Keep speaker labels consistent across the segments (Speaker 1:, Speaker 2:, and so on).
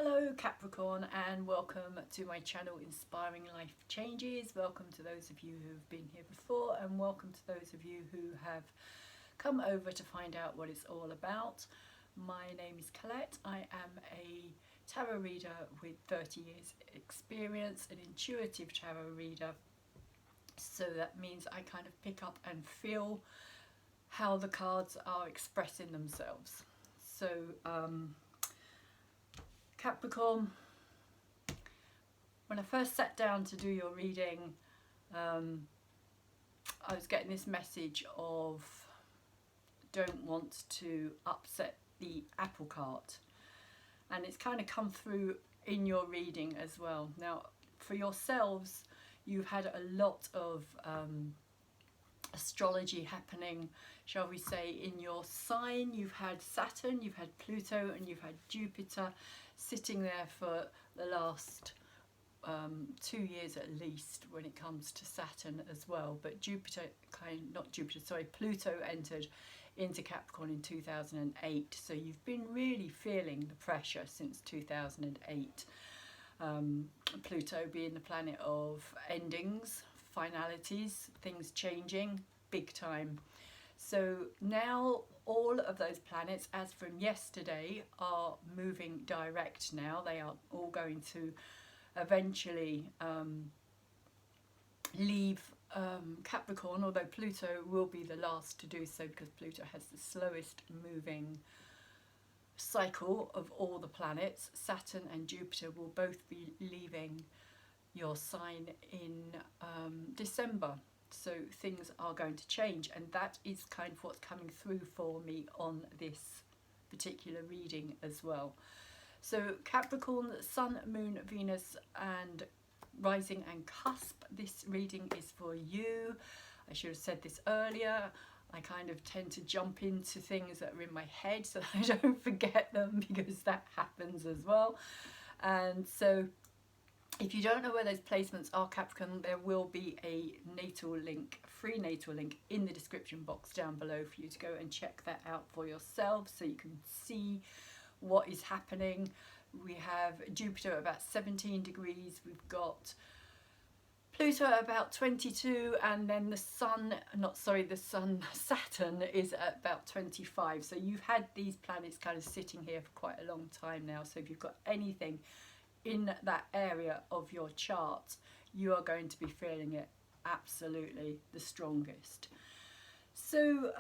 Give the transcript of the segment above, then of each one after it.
Speaker 1: Hello Capricorn, and welcome to my channel Inspiring Life Changes. Welcome to those of you who have been here before, and welcome to those of you who have come over to find out what it's all about. My name is Colette. I am a tarot reader with 30 years experience, an intuitive tarot reader. So that means I kind of pick up and feel how the cards are expressing themselves. So Capricorn, when I first sat down to do your reading, I was getting this message of don't want to upset the apple cart, and it's kind of come through in your reading as well. Now for yourselves, you've had a lot of astrology happening, shall we say, in your sign. You've had Saturn, you've had Pluto, and you've had Jupiter sitting there for the last 2 years at least when it comes to Saturn as well. But Pluto entered into Capricorn in 2008, so you've been really feeling the pressure since 2008. Pluto being the planet of endings, finalities, things changing big time. So now all of those planets, as from yesterday, are moving direct now. They are all going to eventually leave Capricorn, although Pluto will be the last to do so because Pluto has the slowest moving cycle of all the planets. Saturn and Jupiter will both be leaving your sign in December. So things are going to change, and that is kind of what's coming through for me on this particular reading as well. So Capricorn, Sun, Moon, Venus and Rising and Cusp, this reading is for you. I should have said this earlier. I kind of tend to jump into things that are in my head so that I don't forget them, because that happens as well. And so if you don't know where those placements are, Capricorn, there will be a natal link, free natal link in the description box down below for you to go and check that out for yourself so you can see what is happening. We have Jupiter at about 17 degrees, we've got Pluto at about 22, and then the Saturn is at about 25. So you've had these planets kind of sitting here for quite a long time now. So if you've got anything in that area of your chart, you are going to be feeling it absolutely the strongest. So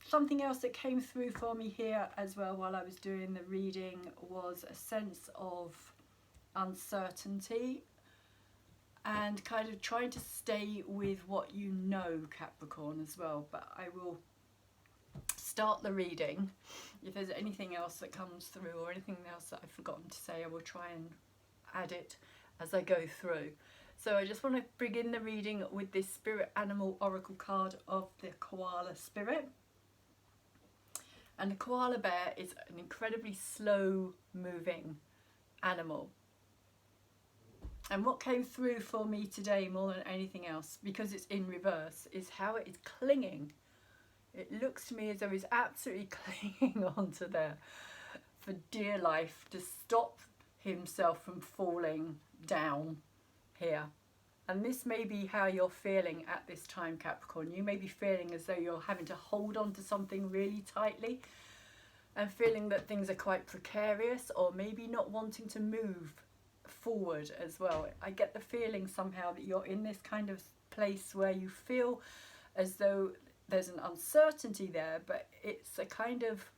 Speaker 1: something else that came through for me here as well while I was doing the reading was a sense of uncertainty and kind of trying to stay with what you know, Capricorn, as well. But I will start the reading. If there's anything else that comes through or anything else that I've forgotten to say, I will try and add it as I go through. So I just want to begin the reading with this Spirit Animal Oracle card of the Koala Spirit. And the koala bear is an incredibly slow moving animal. And what came through for me today more than anything else, because it's in reverse, is how it is clinging. It looks to me as though he's absolutely clinging onto there for dear life to stop himself from falling down here. And this may be how you're feeling at this time, Capricorn. You may be feeling as though you're having to hold on to something really tightly and feeling that things are quite precarious, or maybe not wanting to move forward as well. I get the feeling somehow that you're in this kind of place where you feel as though there's an uncertainty there, but it's a kind of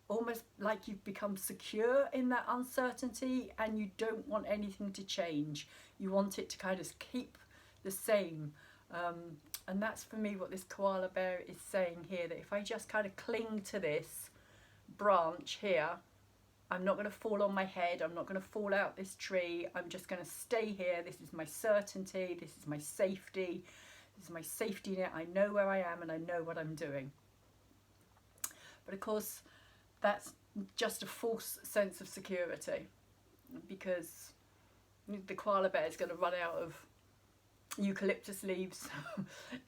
Speaker 1: almost like you've become secure in that uncertainty and you don't want anything to change. You want it to kind of keep the same. And that's for me what this koala bear is saying here, that if I just kind of cling to this branch here, I'm not going to fall on my head, I'm not going to fall out this tree, I'm just going to stay here. This is my certainty, this is my safety. This is my safety net. I know where I am and I know what I'm doing. But of course, that's just a false sense of security, because the koala bear is going to run out of eucalyptus leaves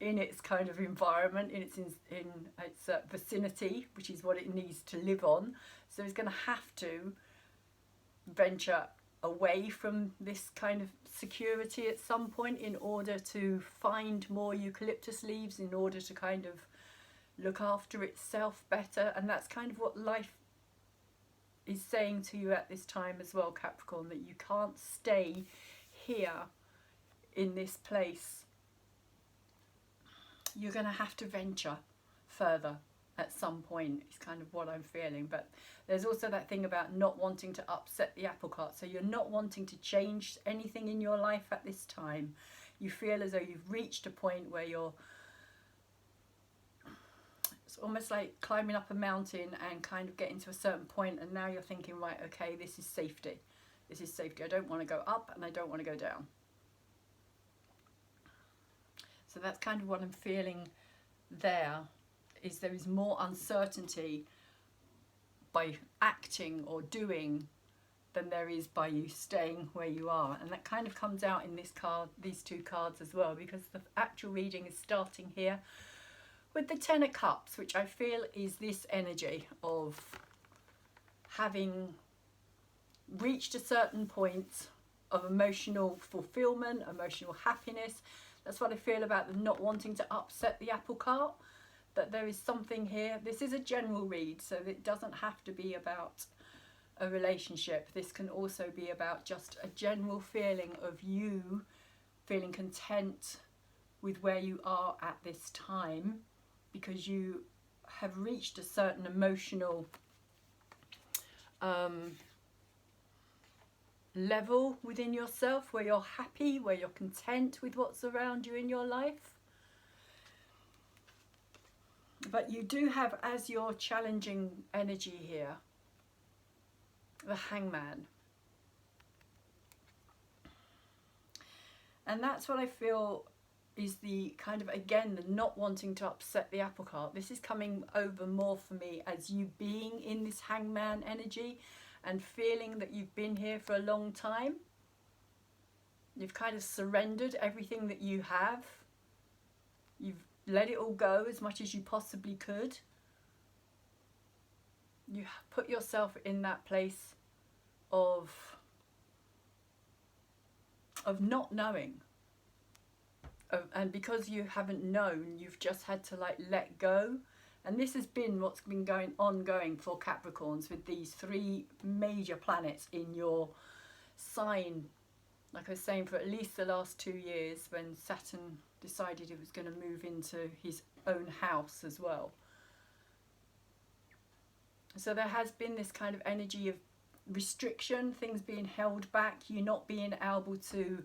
Speaker 1: in its kind of environment, in its vicinity, which is what it needs to live on. So it's going to have to venture away from this kind of security at some point in order to find more eucalyptus leaves, in order to kind of look after itself better. And that's kind of what life is saying to you at this time as well, Capricorn, that you can't stay here in this place. You're going to have to venture further at some point, is kind of what I'm feeling. But there's also that thing about not wanting to upset the apple cart. So you're not wanting to change anything in your life at this time. You feel as though you've reached a point where you're, it's almost like climbing up a mountain and kind of getting to a certain point, and now you're thinking, right, okay, this is safety. This is safety. I don't want to go up and I don't want to go down. So that's kind of what I'm feeling there, is there is more uncertainty by acting or doing than there is by you staying where you are. And that kind of comes out in this card, these two cards as well, because the actual reading is starting here with the Ten of Cups, which I feel is this energy of having reached a certain point of emotional fulfillment, emotional happiness. That's what I feel about the not wanting to upset the apple cart, that there is something here. This is a general read, so it doesn't have to be about a relationship. This can also be about just a general feeling of you feeling content with where you are at this time, because you have reached a certain emotional level within yourself where you're happy, where you're content with what's around you in your life. But you do have, as your challenging energy here, the Hangman. And that's what I feel is the kind of, again, the not wanting to upset the apple cart. This is coming over more for me as you being in this Hangman energy and feeling that you've been here for a long time. You've kind of surrendered everything that you have. You've let it all go as much as you possibly could. You put yourself in that place of not knowing. And because you haven't known, you've just had to like let go. And this has been what's been ongoing for Capricorns with these three major planets in your sign. Like I was saying, for at least the last 2 years, when Saturn decided it was going to move into his own house as well. So there has been this kind of energy of restriction, things being held back, you not being able to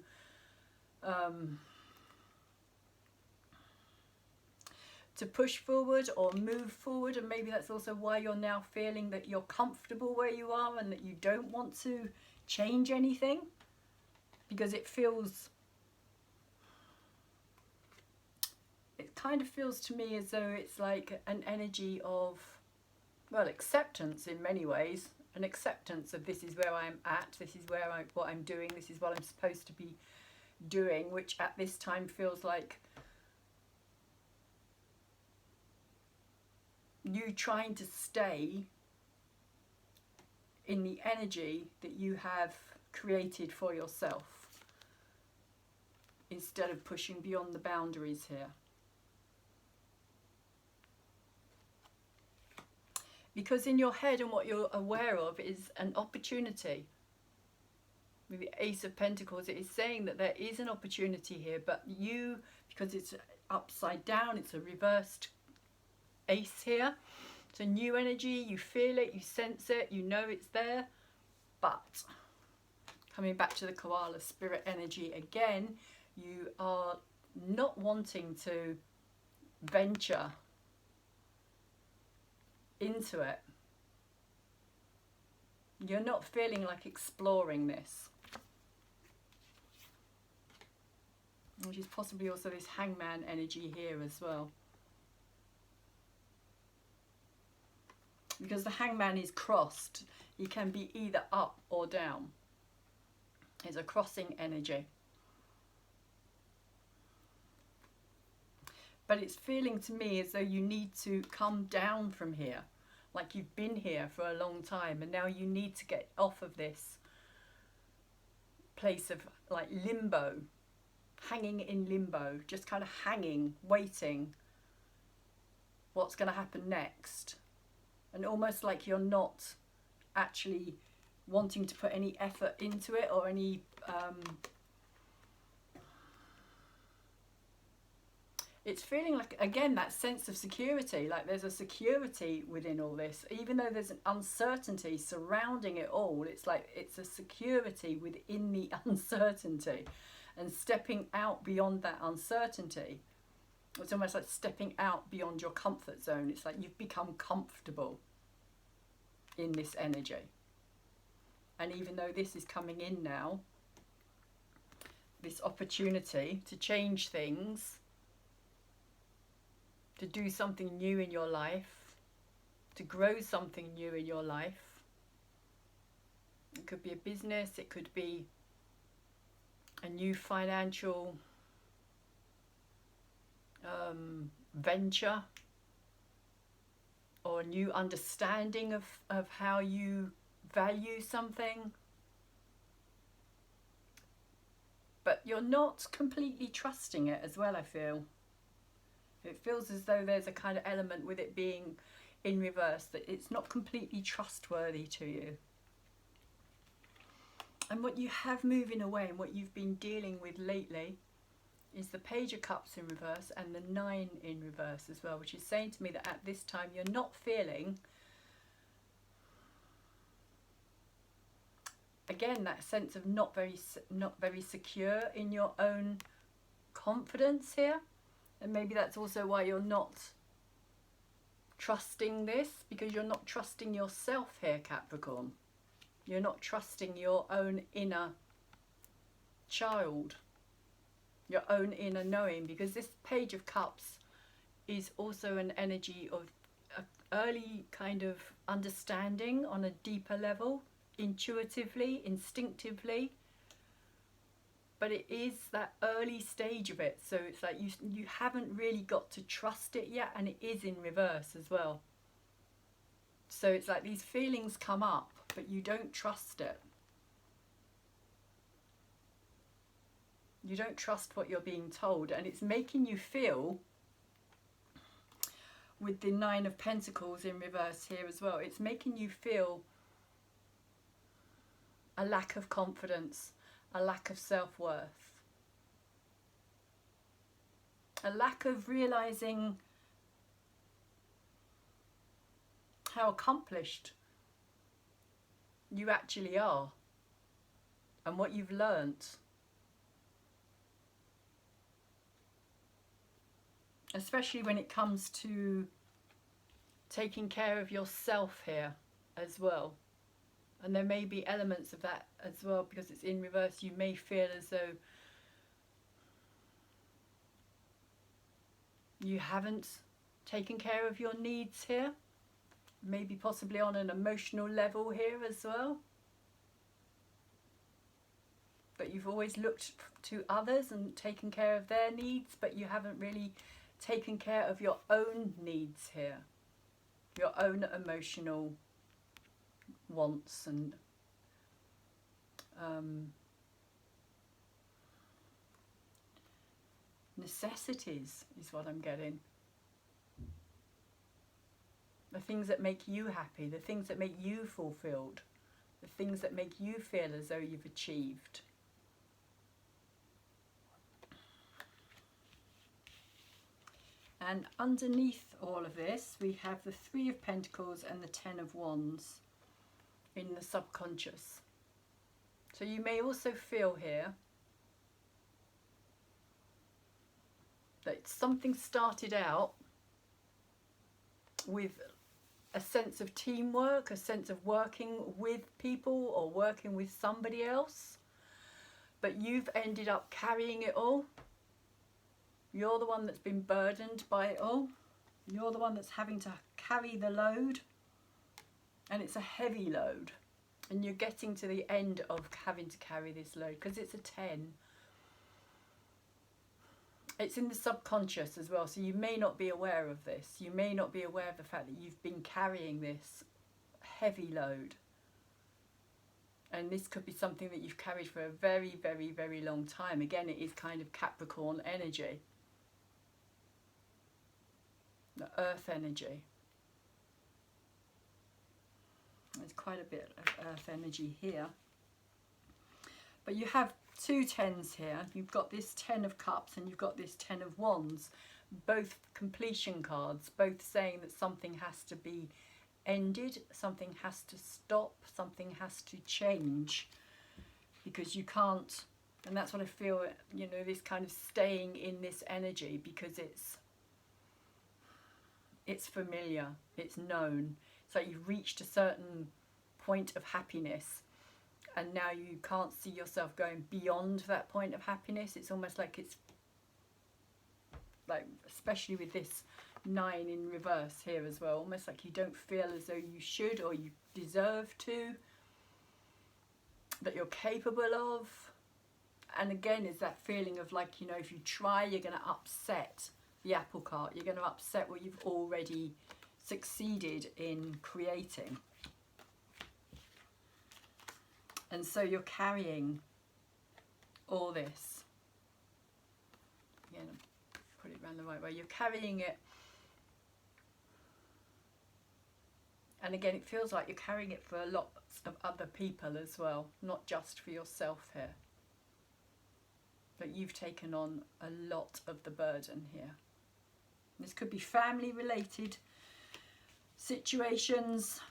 Speaker 1: push forward or move forward. And maybe that's also why you're now feeling that you're comfortable where you are and that you don't want to change anything, because it feels, it kind of feels to me as though it's like an energy of, well, acceptance in many ways, an acceptance of this is where I'm at, this is where what I'm doing, this is what I'm supposed to be doing, which at this time feels like you trying to stay in the energy that you have created for yourself instead of pushing beyond the boundaries here. Because in your head and what you're aware of is an opportunity. With the Ace of Pentacles, it is saying that there is an opportunity here, but you, because it's upside down, it's a reversed ace here. It's a new energy, you feel it, you sense it, you know it's there. But coming back to the koala spirit energy again, you are not wanting to venture into it. You're not feeling like exploring this, which is possibly also this Hangman energy here as well. Because the Hangman is crossed, he can be either up or down. It's a crossing energy. But it's feeling to me as though you need to come down from here. Like you've been here for a long time and now you need to get off of this place of like limbo, hanging in limbo, just kind of hanging, waiting what's going to happen next, and almost like you're not actually wanting to put any effort into it or any it's feeling like, again, that sense of security, like there's a security within all this, even though there's an uncertainty surrounding it all. It's like it's a security within the uncertainty, and stepping out beyond that uncertainty. It's almost like stepping out beyond your comfort zone. It's like you've become comfortable in this energy. And even though this is coming in now, this opportunity to change things, to do something new in your life, to grow something new in your life. It could be a business, it could be a new financial venture, or a new understanding of how you value something. But you're not completely trusting it as well, I feel. It feels as though there's a kind of element with it being in reverse, that it's not completely trustworthy to you. And what you have moving away, and what you've been dealing with lately, is the Page of Cups in reverse and the 9 in reverse as well, which is saying to me that at this time you're not feeling, again, that sense of not very secure in your own confidence here. And maybe that's also why you're not trusting this, because you're not trusting yourself here, Capricorn. You're not trusting your own inner child, your own inner knowing, because this Page of Cups is also an energy of early kind of understanding on a deeper level, intuitively, instinctively. But it is that early stage of it, so it's like you haven't really got to trust it yet, and it is in reverse as well. So it's like these feelings come up, but you don't trust it. You don't trust what you're being told, and it's making you feel, with the 9 of Pentacles in reverse here as well, it's making you feel a lack of confidence, a lack of self-worth, a lack of realizing how accomplished you actually are and what you've learnt. Especially when it comes to taking care of yourself here as well. And there may be elements of that as well, because it's in reverse. You may feel as though you haven't taken care of your needs here. Maybe possibly on an emotional level here as well. But you've always looked to others and taken care of their needs, but you haven't really taken care of your own needs here. Your own emotional wants and necessities is what I'm getting. The things that make you happy, the things that make you fulfilled, the things that make you feel as though you've achieved. And underneath all of this, we have the 3 of Pentacles and the 10 of Wands in the subconscious. So you may also feel here that something started out with a sense of teamwork, a sense of working with people or working with somebody else, but you've ended up carrying it all. You're the one that's been burdened by it all. You're the one that's having to carry the load, and it's a heavy load, and you're getting to the end of having to carry this load because it's a 10. It's in the subconscious as well, so you may not be aware of this. You may not be aware of the fact that you've been carrying this heavy load. And this could be something that you've carried for a very, very, very long time. Again, it is kind of Capricorn energy. The earth energy. There's quite a bit of earth energy here. But you have two tens here. You've got this 10 of cups and you've got this 10 of wands. Both completion cards, both saying that something has to be ended, something has to stop, something has to change, because you can't, and that's what I feel, you know, this kind of staying in this energy, because it's familiar, it's known. It's like you've reached a certain point of happiness and now you can't see yourself going beyond that point of happiness. It's almost like it's like, especially with this 9 in reverse here as well, almost like you don't feel as though you should or you deserve to, that you're capable of. And again, is that feeling of like, you know, if you try, you're going to upset the apple cart, you're going to upset what you've already succeeded in creating. And so you're carrying all this. Again, put it around the right way. You're carrying it. And again, it feels like you're carrying it for lots of other people as well, not just for yourself here. But you've taken on a lot of the burden here. This could be family related situations.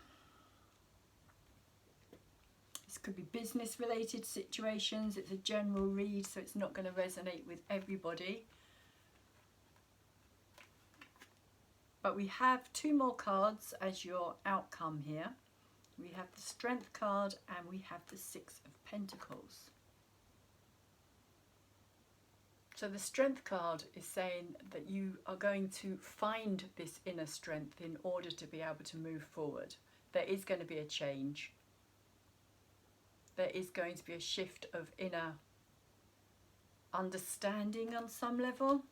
Speaker 1: This could be business related situations. It's a general read, so it's not going to resonate with everybody. But we have 2 more cards as your outcome here. We have the Strength card and we have the 6 of Pentacles. So the Strength card is saying that you are going to find this inner strength in order to be able to move forward. There is going to be a change. There is going to be a shift of inner understanding on some level.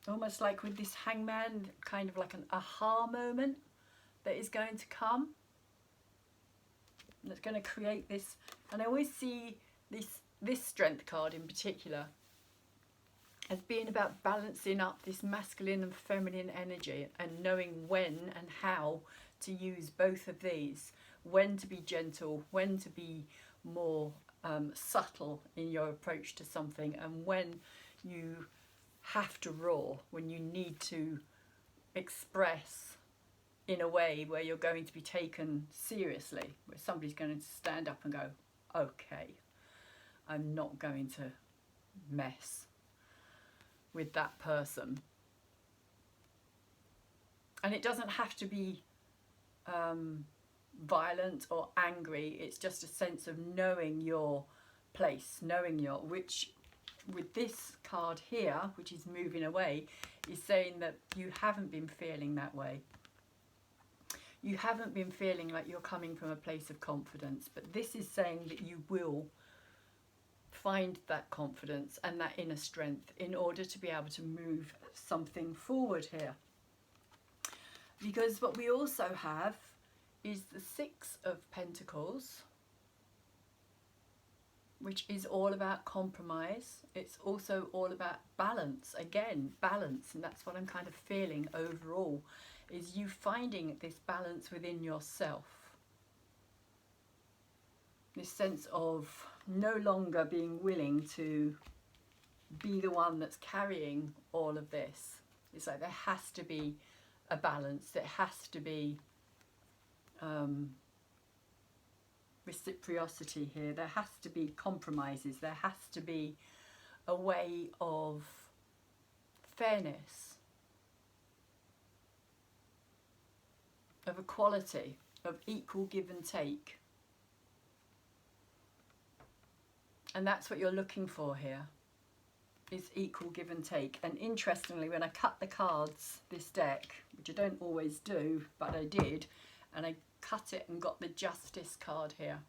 Speaker 1: Almost like with this Hangman, kind of like an aha moment that is going to come. That's going to create this. And I always see this Strength card in particular as being about balancing up this masculine and feminine energy and knowing when and how to use both of these. When to be gentle, when to be more subtle in your approach to something, and when you have to roar, when you need to express in a way where you're going to be taken seriously, where somebody's going to stand up and go, okay, I'm not going to mess with that person. And it doesn't have to be violent or angry. It's just a sense of knowing your place, knowing your, which with this card here, which is moving away, is saying that you haven't been feeling that way. You haven't been feeling like you're coming from a place of confidence, but this is saying that you will find that confidence and that inner strength in order to be able to move something forward here. Because what we also have is the 6 of Pentacles, which is all about compromise. It's also all about balance. Again, balance, and that's what I'm kind of feeling overall, is you finding this balance within yourself. This sense of no longer being willing to be the one that's carrying all of this. It's like there has to be a balance. There has to be reciprocity here. There has to be compromises. There has to be a way of fairness, of equality, of equal give and take. And that's what you're looking for here, is equal give and take. And interestingly, when I cut the cards, this deck, which I don't always do, but I did, and I cut it and got the Justice card here.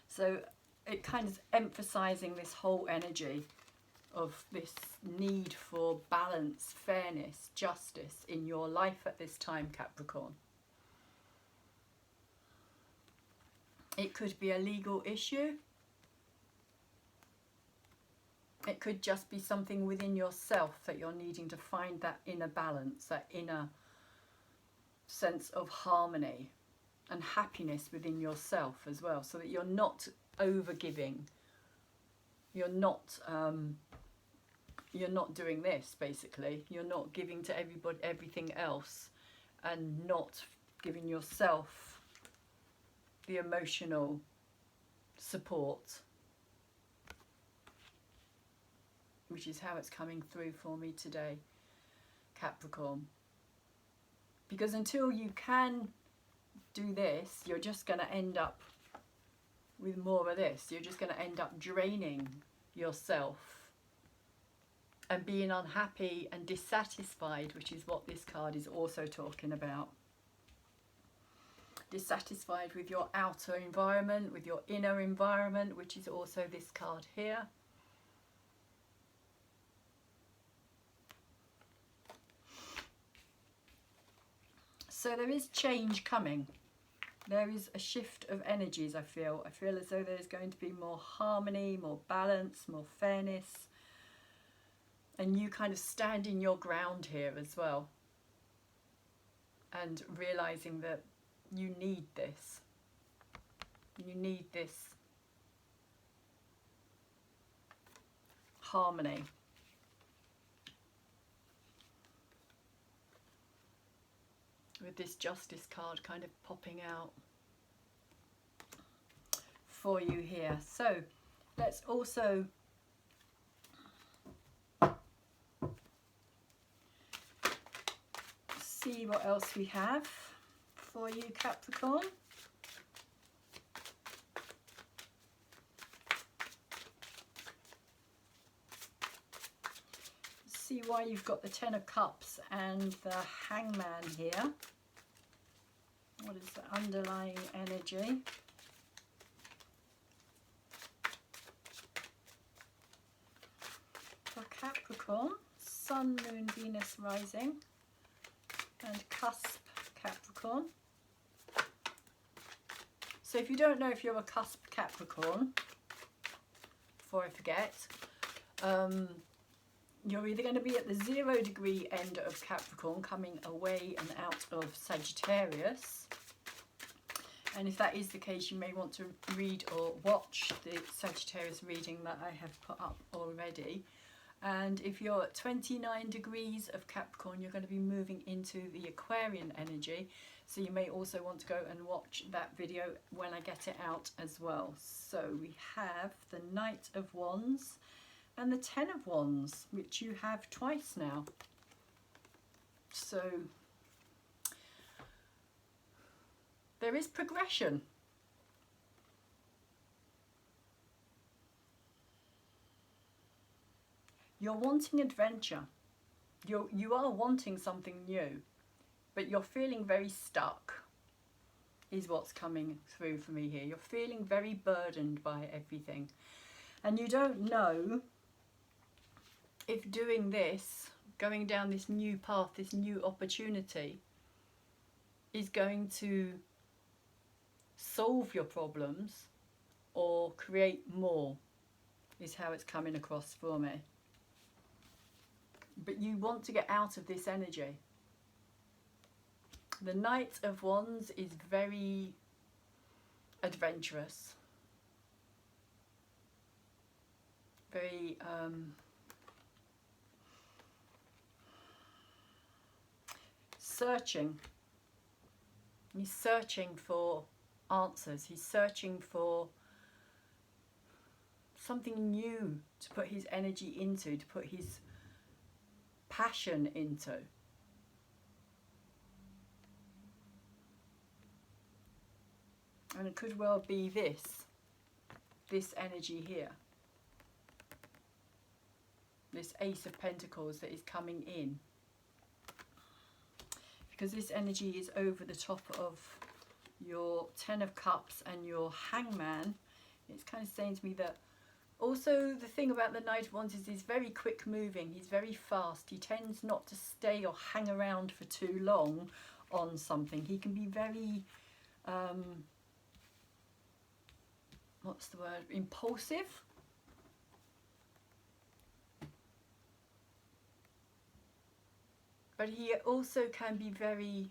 Speaker 1: So it kind of emphasizing this whole energy of this need for balance, fairness, justice in your life at this time, Capricorn. It could be a legal issue. It could just be something within yourself that you're needing to find that inner balance, that inner sense of harmony and happiness within yourself as well, so that you're not over giving. You're not doing this, basically. You're not giving to everybody everything else and not giving yourself the emotional support, which is how it's coming through for me today, Capricorn. Because until you can do this, you're just going to end up with more of this. You're just going to end up draining yourself and being unhappy and dissatisfied, which is what this card is also talking about. Dissatisfied with your outer environment, with your inner environment, which is also this card here. So there is change coming. There is a shift of energies, I feel. I feel as though there's going to be more harmony, more balance, more fairness. And you kind of standing your ground here as well. And realising that you need this. You need this harmony. With this Justice card kind of popping out for you here. So let's also see what else we have for you, Capricorn. See why you've got the Ten of Cups and the Hangman here. What is the underlying energy? For Capricorn, Sun, Moon, Venus rising, and cusp Capricorn. So if you don't know if you're a cusp Capricorn, before I forget, you're either going to be at the 0 degree end of Capricorn, coming away and out of Sagittarius. And if that is the case, you may want to read or watch the Sagittarius reading that I have put up already. And if you're at 29 degrees of Capricorn, you're going to be moving into the Aquarian energy. So you may also want to go and watch that video when I get it out as well. So we have the Knight of Wands and the Ten of Wands, which you have twice now. So there is progression. You're wanting adventure. You are wanting something new, but you're feeling very stuck, is what's coming through for me here. You're feeling very burdened by everything. And you don't know if doing this, going down this new path, this new opportunity, is going to solve your problems or create more, is how it's coming across for me. But you want to get out of this energy. The Knight of Wands is very adventurous. Very searching. He's searching for answers. He's searching for something new to put his energy into, to put his passion into. And it could well be this energy here. This Ace of Pentacles that is coming in. Because this energy is over the top of your Ten of Cups and your Hangman. It's kind of saying to me that also the thing about the Knight of Wands is he's very quick moving. He's very fast. He tends not to stay or hang around for too long on something. He can be very what's the word, impulsive. But he also can be very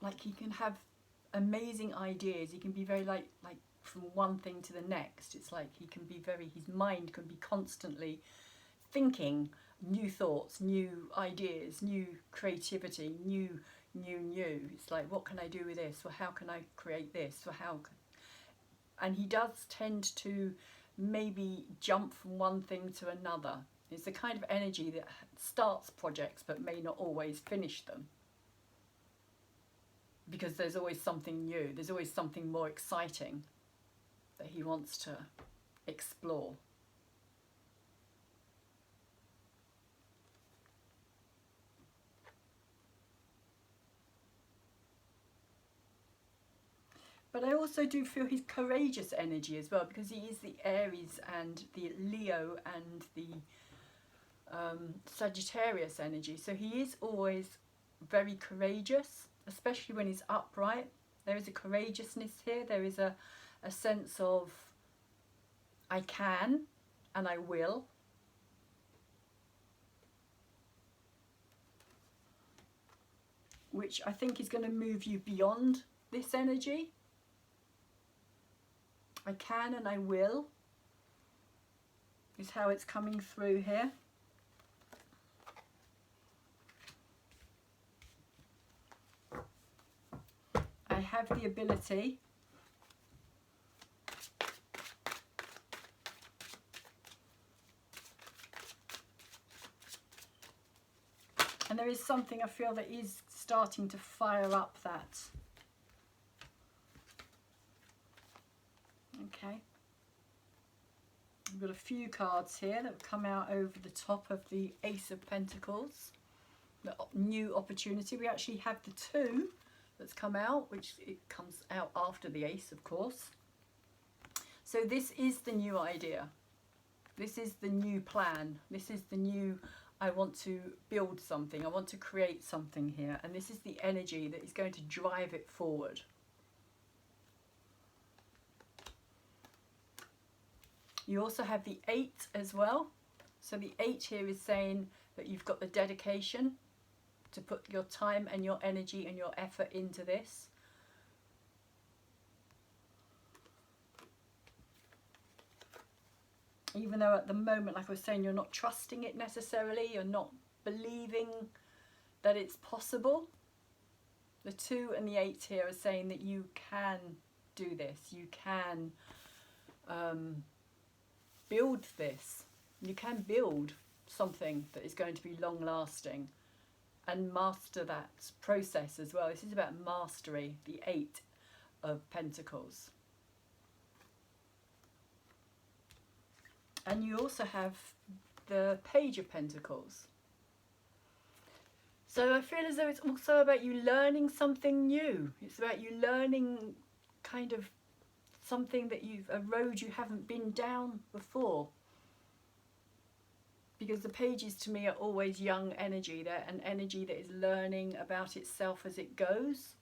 Speaker 1: like he can have amazing ideas. He can be very like from one thing to the next. It's like he can be very, his mind can be constantly thinking new thoughts, new ideas, new creativity, new. It's like, what can I do with this? Well, how can I create this? Well, and he does tend to maybe jump from one thing to another. It's the kind of energy that starts projects but may not always finish them. Because there's always something new, there's always something more exciting that he wants to explore. But I also do feel his courageous energy as well, because he is the Aries and the Leo and the Sagittarius energy. So he is always very courageous, especially when he's upright. There is a courageousness here. There is a sense of I can and I will. Which I think is going to move you beyond this energy. I can and I will is how it's coming through here. I have the ability and there is something I feel that is starting to fire up that. Okay, we've got a few cards here that have come out over the top of the Ace of Pentacles, the new opportunity. We actually have the 2 that's come out, which it comes out after the Ace, of course. So this is the new idea. This is the new plan. This is the new, I want to build something. I want to create something here. And this is the energy that is going to drive it forward. You also have the 8 as well. So the 8 here is saying that you've got the dedication to put your time and your energy and your effort into this. Even though at the moment, like I was saying, you're not trusting it necessarily, you're not believing that it's possible. The 2 and the 8 here are saying that you can do this, you can build this, you can build something that is going to be long lasting and master that process as well. This is about mastery, the 8 of Pentacles. And you also have the Page of Pentacles. So I feel as though it's also about you learning something new. It's about you learning kind of something that a road you haven't been down before. Because the pages to me are always young energy. They're an energy that is learning about itself as it goes.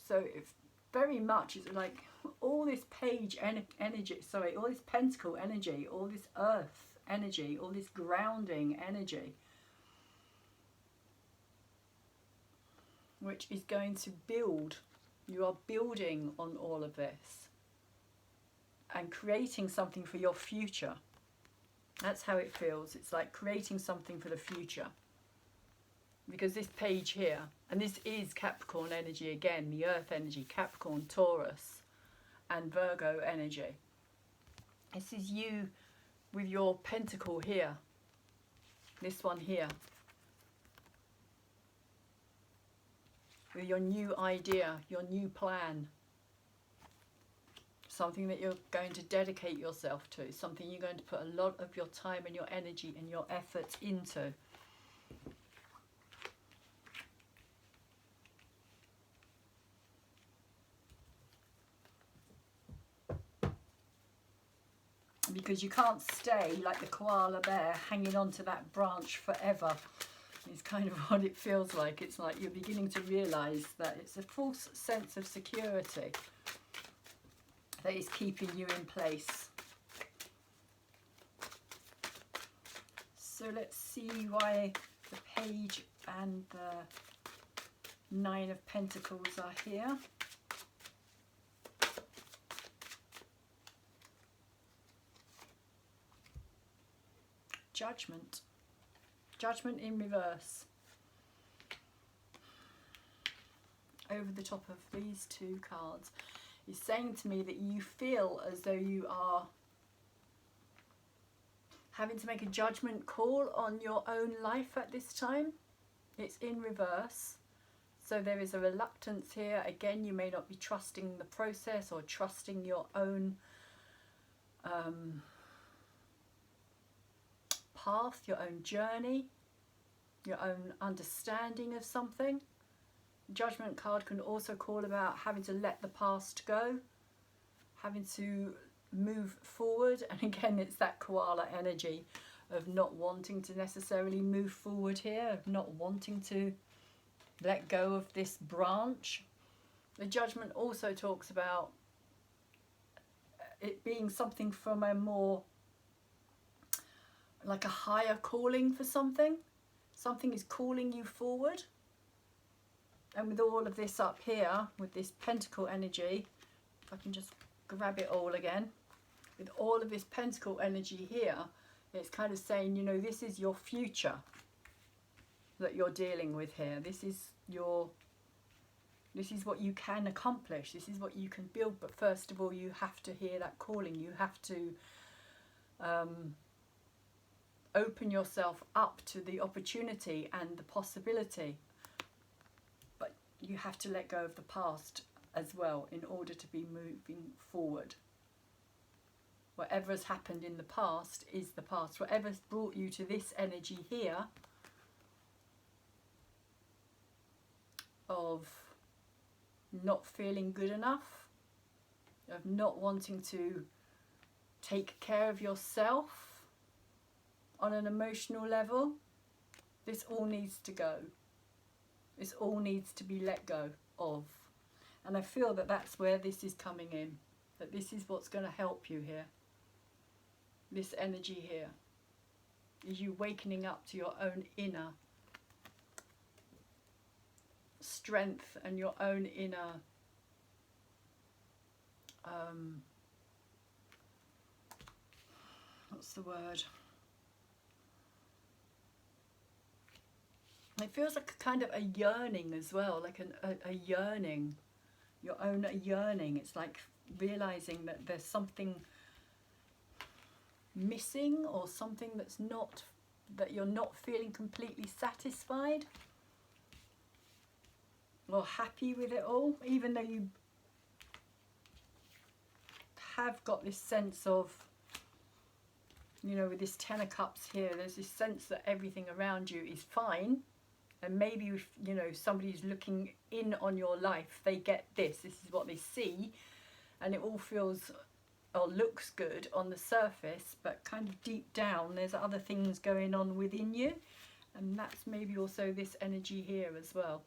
Speaker 1: So if very much it's like all this page energy, sorry, all this pentacle energy, all this earth energy, all this grounding energy, which is going to build. You are building on all of this and creating something for your future. That's how it feels. It's like creating something for the future. Because this page here, and this is Capricorn energy again, the earth energy, Capricorn, Taurus and Virgo energy. This is you with your pentacle here, this one here, with your new idea, your new plan, something that you're going to dedicate yourself to, something you're going to put a lot of your time and your energy and your effort into. Because you can't stay like the koala bear hanging on to that branch forever. It's kind of what it feels like. It's like you're beginning to realise that it's a false sense of security that is keeping you in place. So let's see why the Page and the Nine of Pentacles are here. Judgment. Judgment in reverse. Over the top of these two cards is saying to me that you feel as though you are having to make a judgment call on your own life at this time. It's in reverse. So there is a reluctance here. Again, you may not be trusting the process or trusting your own path, your own journey, your own understanding of something. Judgment card can also call about having to let the past go, having to move forward. And again, it's that koala energy of not wanting to necessarily move forward here, of not wanting to let go of this branch. The Judgment also talks about it being something from a more, like a higher calling for something. Something is calling you forward. And with all of this up here, with this Pentacle energy, if I can just grab it all again, with all of this Pentacle energy here, it's kind of saying, you know, this is your future that you're dealing with here. This is what you can accomplish. This is what you can build. But first of all, you have to hear that calling. You have to open yourself up to the opportunity and the possibility. But you have to let go of the past as well in order to be moving forward. Whatever has happened in the past is the past. Whatever's brought you to this energy here of not feeling good enough, of not wanting to take care of yourself on an emotional level, this all needs to go. This all needs to be let go of. And I feel that that's where this is coming in, that this is what's going to help you here. This energy here is you wakening up to your own inner strength and your own inner what's the word? It feels like a kind of a yearning as well, like a yearning, your own yearning. It's like realizing that there's something missing or something that's not, that you're not feeling completely satisfied or happy with it all, even though you have got this sense of, you know, with this Ten of Cups here, there's this sense that everything around you is fine. And maybe if, you know, somebody's looking in on your life, they get this is what they see, and it all feels or looks good on the surface, but kind of deep down there's other things going on within you, and that's maybe also this energy here as well.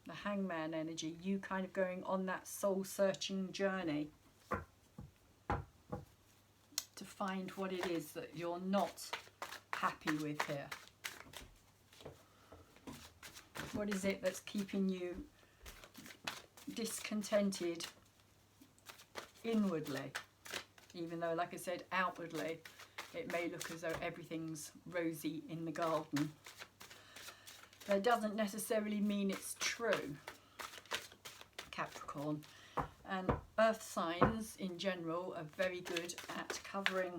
Speaker 1: The Hangman energy, you kind of going on that soul searching journey to find what it is that you're not happy with here. What is it that's keeping you discontented inwardly, even though, like I said, outwardly it may look as though everything's rosy in the garden. That doesn't necessarily mean it's true, Capricorn. And earth signs in general are very good at covering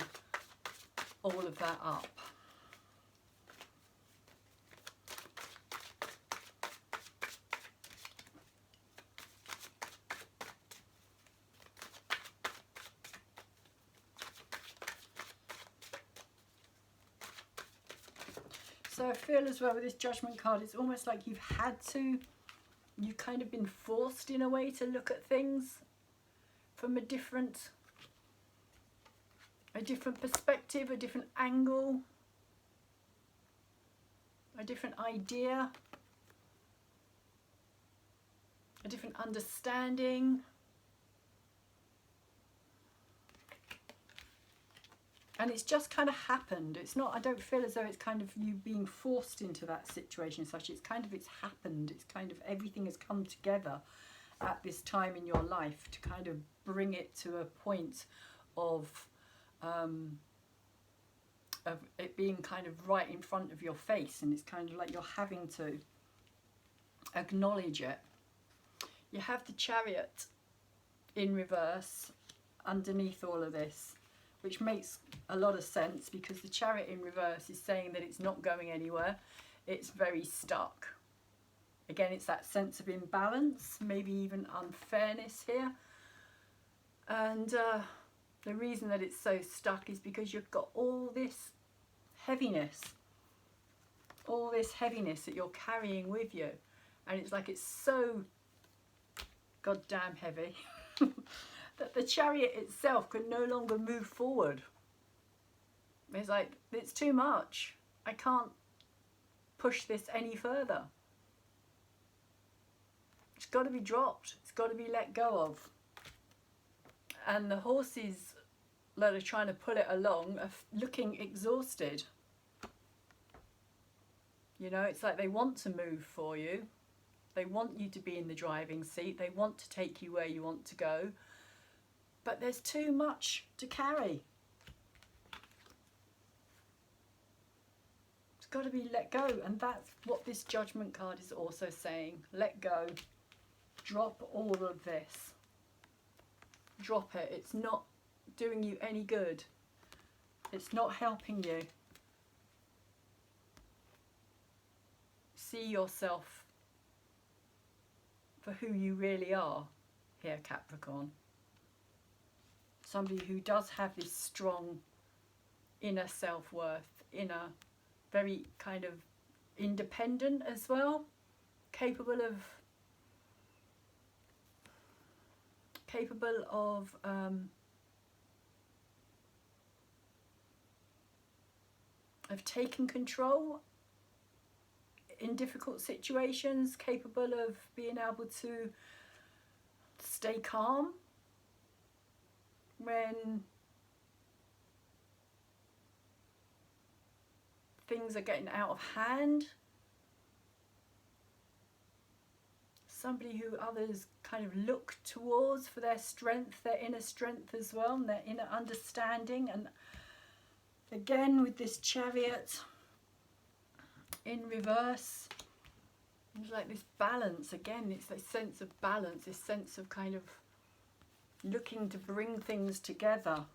Speaker 1: all of that up. So I feel as well with this Judgment card, it's almost like you've kind of been forced in a way to look at things from a different a different perspective, a different angle, a different idea, a different understanding. And it's just kind of happened. It's not, I don't feel as though it's kind of you being forced into that situation as such. It's kind of, it's happened. It's kind of, everything has come together at this time in your life to kind of bring it to a point of it being kind of right in front of your face, and it's kind of like you're having to acknowledge it. You have the Chariot in reverse underneath all of this, which makes a lot of sense because the Chariot in reverse is saying that it's not going anywhere. It's very stuck. Again, it's that sense of imbalance, maybe even unfairness here. And the reason that it's so stuck is because you've got all this heaviness that you're carrying with you. And it's like it's so goddamn heavy that the Chariot itself can no longer move forward. It's like, it's too much. I can't push this any further. It's got to be dropped. It's got to be let go of. And the horses that are trying to pull it along are looking exhausted. You know, it's like they want to move for you. They want you to be in the driving seat. They want to take you where you want to go. But there's too much to carry. It's got to be let go. And that's what this Judgment card is also saying. Let go. Drop all of this. Drop it. It's not doing you any good. It's not helping you. See yourself for who you really are here, Capricorn. Somebody who does have this strong inner self-worth, inner, very kind of independent as well, capable of taking control in difficult situations, capable of being able to stay calm when things are getting out of hand. Somebody who others kind of look towards for their strength, their inner strength as well, and their inner understanding. And again with this Chariot in reverse, it's like this balance again. It's this sense of balance, this sense of kind of looking to bring things together.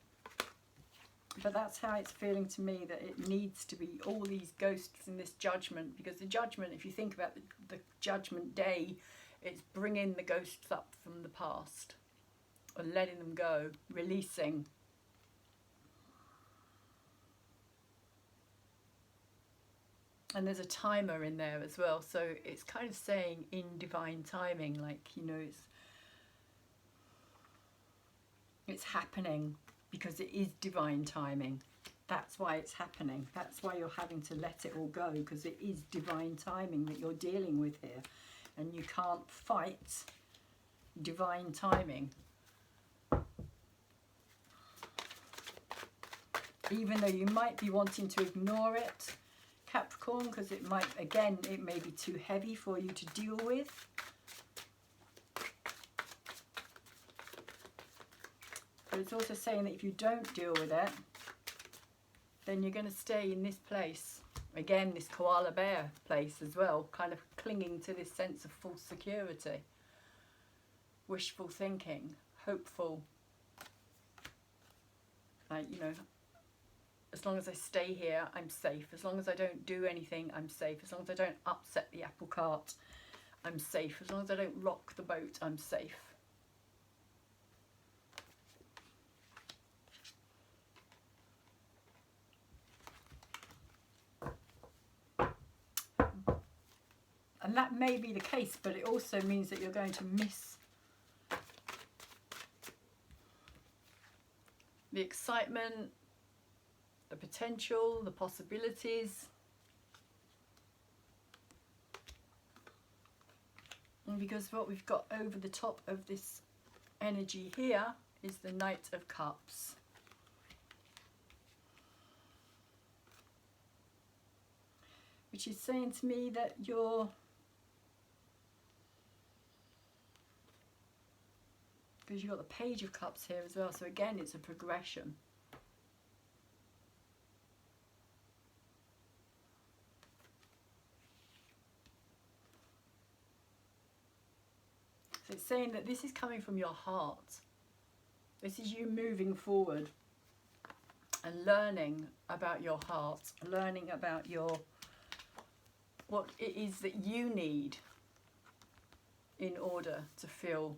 Speaker 1: But that's how it's feeling to me, that it needs to be all these ghosts in this Judgment, because the Judgment, if you think about the Judgment Day, it's bringing the ghosts up from the past and letting them go, releasing. And there's a timer in there as well, so it's kind of saying in divine timing, like, you know, it's happening because it is divine timing. That's why it's happening. That's why you're having to let it all go, because it is divine timing that you're dealing with here. And you can't fight divine timing. Even though you might be wanting to ignore it, Capricorn, because it might, again, it may be too heavy for you to deal with. But it's also saying that if you don't deal with it, then you're going to stay in this place. Again, this koala bear place as well, kind of clinging to this sense of false security. Wishful thinking, hopeful. Like, you know, as long as I stay here, I'm safe. As long as I don't do anything, I'm safe. As long as I don't upset the apple cart, I'm safe. As long as I don't rock the boat, I'm safe. And that may be the case, but it also means that you're going to miss the excitement, the potential, the possibilities. And because what we've got over the top of this energy here is the Knight of Cups. Which is saying to me that you're, because you've got the Page of Cups here as well, so again it's a progression. So it's saying that this is coming from your heart. This is you moving forward and learning about your heart, learning about your, what it is that you need in order to feel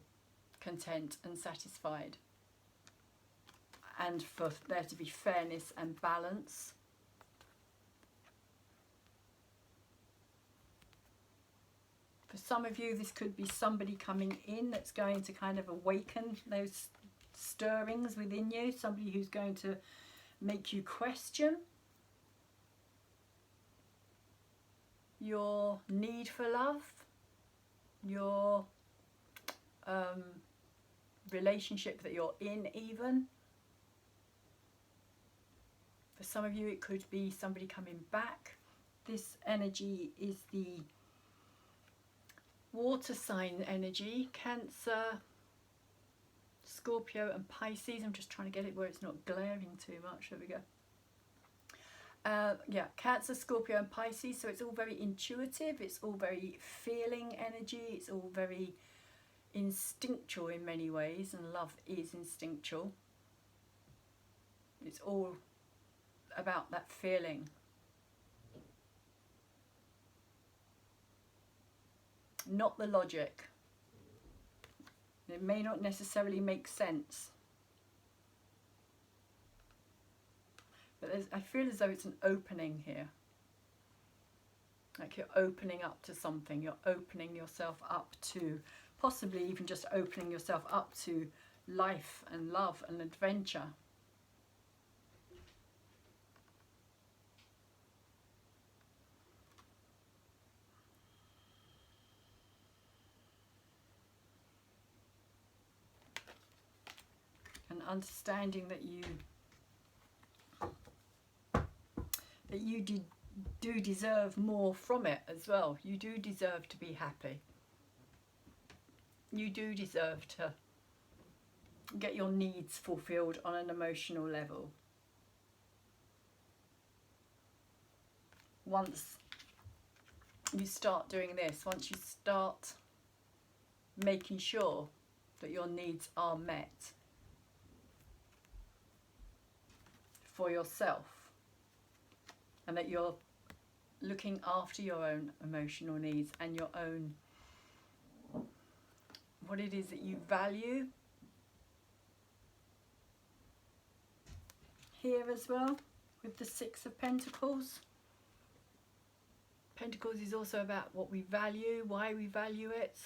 Speaker 1: content and satisfied, and for there to be fairness and balance. For some of you, this could be somebody coming in that's going to kind of awaken those stirrings within you, somebody who's going to make you question your need for love, your relationship that you're in even. For some of you, it could be somebody coming back. This energy is the water sign energy, Cancer, Scorpio and Pisces. I'm just trying to get it where it's not glaring too much. There we go. Yeah, Cancer, Scorpio and Pisces. So it's all very intuitive. It's all very feeling energy. It's all very instinctual in many ways, and love is instinctual. It's all about that feeling. Not the logic. It may not necessarily make sense. But I feel as though it's an opening here. Like you're opening up to something. You're opening yourself up to, possibly even just opening yourself up to life and love and adventure. And understanding that you do deserve more from it as well. You do deserve to be happy. You do deserve to get your needs fulfilled on an emotional level. Once you start doing this, once you start making sure that your needs are met for yourself, and that you're looking after your own emotional needs and your own, what it is that you value here as well with the Six of Pentacles. Pentacles is also about what we value, why we value it.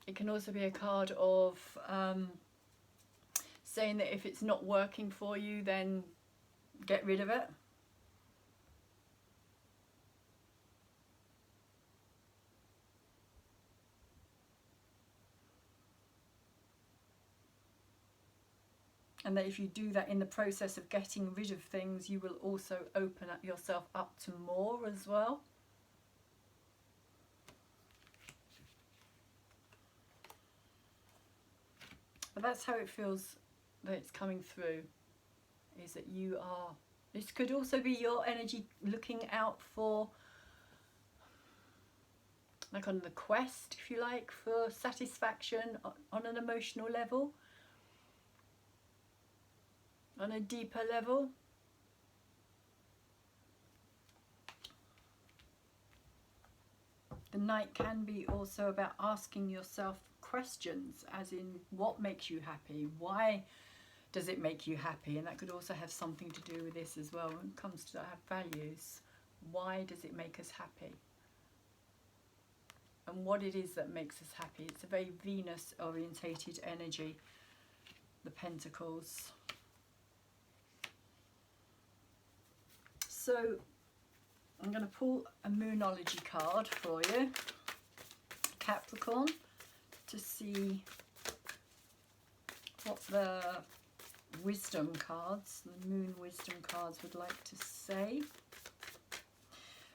Speaker 1: It can also be a card of saying that if it's not working for you, then get rid of it. And that if you do that in the process of getting rid of things, you will also open up yourself up to more as well. But that's how it feels that it's coming through, is that you are, this could also be your energy looking out for, like on the quest, if you like, for satisfaction on an emotional level, on a deeper level. The Knight can be also about asking yourself questions, as in, what makes you happy? Why does it make you happy? And that could also have something to do with this as well when it comes to our values. Why does it make us happy? And what it is that makes us happy. It's a very Venus orientated energy. the Pentacles. So I'm going to pull a Moonology card for you, Capricorn, to see what the wisdom cards, the moon wisdom cards, would like to say.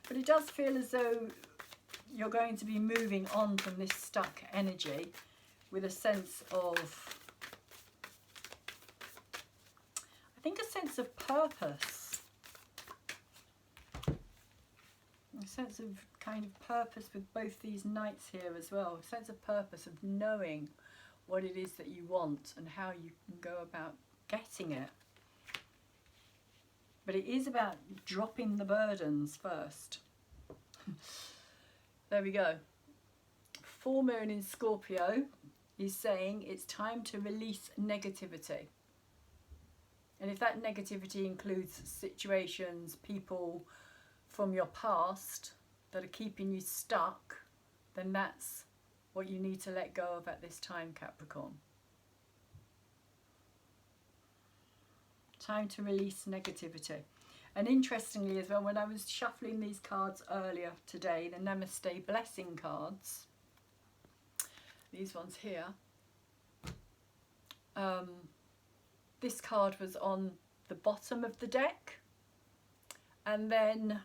Speaker 1: But it does feel as though you're going to be moving on from this stuck energy with a sense of, I think, a sense of purpose. A sense of kind of purpose with both these knights here as well. A sense of purpose, of knowing what it is that you want and how you can go about getting it. But it is about dropping the burdens first. There we go. Full moon in Scorpio is saying it's time to release negativity. And if that negativity includes situations, people from your past that are keeping you stuck, then that's what you need to let go of at this time, Capricorn. Time to release negativity. And interestingly as well, when I was shuffling these cards earlier today, the Namaste blessing cards, these ones here, this card was on the bottom of the deck, and then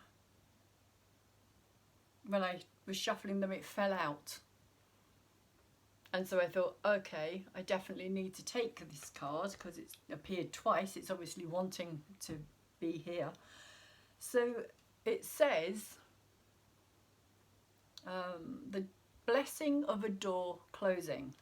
Speaker 1: when I was shuffling them it fell out. And so I thought, okay, I definitely need to take this card because it's appeared twice. It's obviously wanting to be here. So it says, the blessing of a door closing.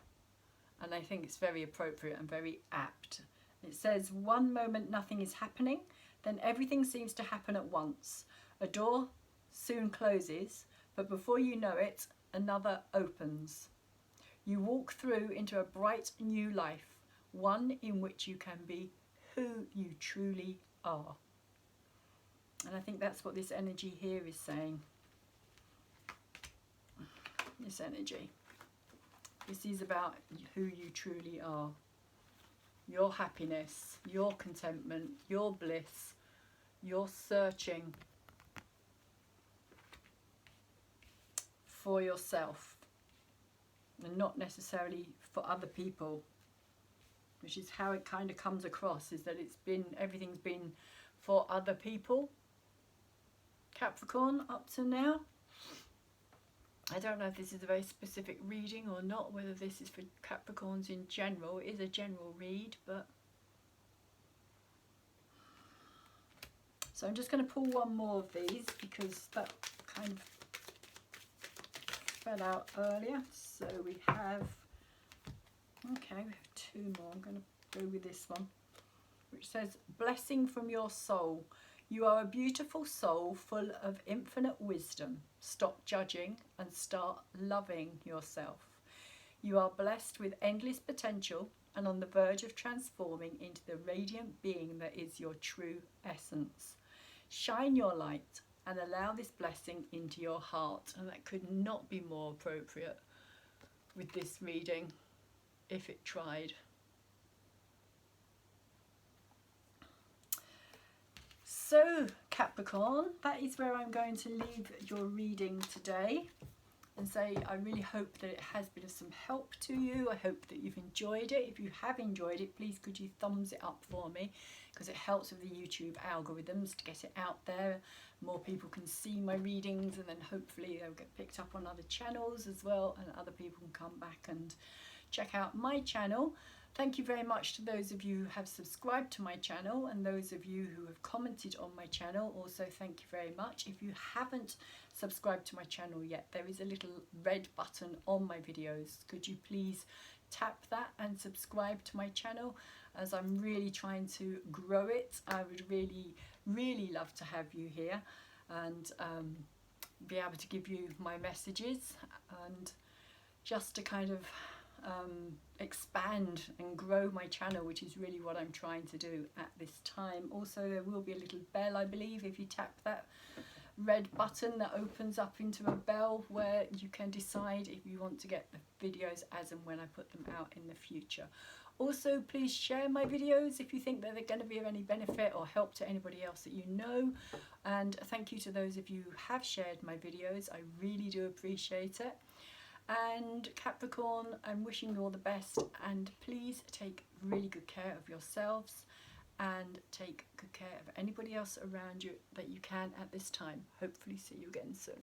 Speaker 1: And I think it's very appropriate and very apt. It says, one moment nothing is happening, then everything seems to happen at once. A door soon closes, but before you know it, another opens. You walk through into a bright new life, one in which you can be who you truly are. And I think that's what this energy here is saying. This energy. This is about who you truly are. Your happiness, your contentment, your bliss, your searching for yourself. And not necessarily for other people, which is how it kind of comes across, is that everything's been for other people, Capricorn, up to now. I don't know if this is a very specific reading or not, whether this is for Capricorns in general. It is a general read, but so I'm just going to pull one more of these because that kind of fell out earlier. So we have, okay, we have two more. I'm going to go with this one, which says, blessing from your soul. You are a beautiful soul full of infinite wisdom. Stop judging and start loving yourself. You are blessed with endless potential and on the verge of transforming into the radiant being that is your true essence. Shine your light and allow this blessing into your heart. And that could not be more appropriate with this reading if it tried. So Capricorn, that is where I'm going to leave your reading today, and say I really hope that it has been of some help to you. I hope that you've enjoyed it. If you have enjoyed it, please could you thumbs it up for me, because it helps with the YouTube algorithms to get it out there. More people can see my readings, and then hopefully they'll get picked up on other channels as well, and other people can come back and check out my channel. Thank you very much to those of you who have subscribed to my channel, and those of you who have commented on my channel. Also, thank you very much. If you haven't subscribed to my channel yet, there is a little red button on my videos. Could you please tap that and subscribe to my channel, as I'm really trying to grow it. I would really love to have you here and be able to give you my messages, and just to kind of expand and grow my channel, which is really what I'm trying to do at this time. Also, there will be a little bell, I believe, if you tap that red button, that opens up into a bell where you can decide if you want to get the videos as and when I put them out in the future. Also, please share my videos if you think that they're going to be of any benefit or help to anybody else that you know. And thank you to those of you who have shared my videos. I really do appreciate it. And Capricorn, I'm wishing you all the best, and please take really good care of yourselves and take good care of anybody else around you that you can at this time. Hopefully see you again soon.